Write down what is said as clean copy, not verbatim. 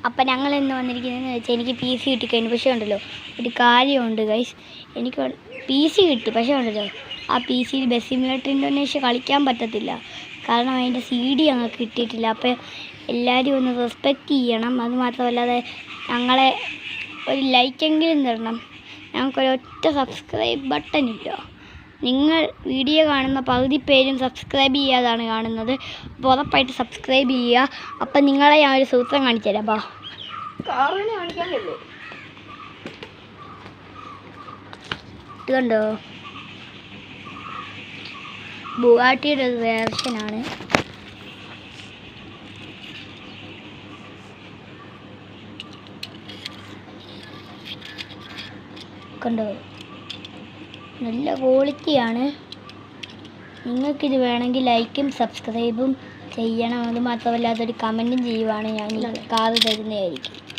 അപ്പം ഞങ്ങൾ ഇന്ന് വന്നിരിക്കുന്നതെന്ന് വെച്ചാൽ എനിക്ക് പി സി കിട്ടിക്കഴിഞ്ഞു. പക്ഷേ ഉണ്ടല്ലോ ഒരു കാര്യമുണ്ട് ഗൈസ്, എനിക്ക് പി സി കിട്ടി. പക്ഷേ ഉണ്ടല്ലോ ആ പി സിയിൽ ബസ് സിമുലേറ്റർ ഇൻഡോനേഷ്യ കളിക്കാൻ പറ്റത്തില്ല. കാരണം അതിൻ്റെ CD ഞങ്ങൾക്ക് കിട്ടിയിട്ടില്ല. അപ്പോൾ എല്ലാവരും ഒന്ന് റെസ്പെക്റ്റ് ചെയ്യണം. അതുമാത്രമല്ലാതെ ഞങ്ങളെ ഒരു ലൈക്കെങ്കിലും തരണം. ഞങ്ങൾക്കൊരൊറ്റ സബ്സ്ക്രൈബ് ബട്ടൺ ഇല്ല. നിങ്ങൾ വീഡിയോ കാണുന്ന പകുതി പേരും സബ്സ്ക്രൈബ് ചെയ്യാതാണ് കാണുന്നത്. അപ്പോൾ ഉറപ്പായിട്ട് സബ്സ്ക്രൈബ് ചെയ്യുക. അപ്പം നിങ്ങളെ ഞാൻ ഒരു സൂത്രം കാണിച്ചു തരാം. അപ്പോൾ കാറിനെ കാണിക്കാനല്ലേ? ഇതുണ്ടോ, ബുഗാട്ടിയുടെ ഒരു വേർഷനാണ്. കണ്ടോ, നല്ല ക്വാളിറ്റിയാണ്. നിങ്ങൾക്കിത് വേണമെങ്കിൽ ലൈക്കും സബ്സ്ക്രൈബും ചെയ്യണം. അത് മാത്രമല്ല അതൊരു കമൻറ്റും ചെയ്യുവാണ് ഞാൻ ഈ കാറ് തരുന്നതായിരിക്കും.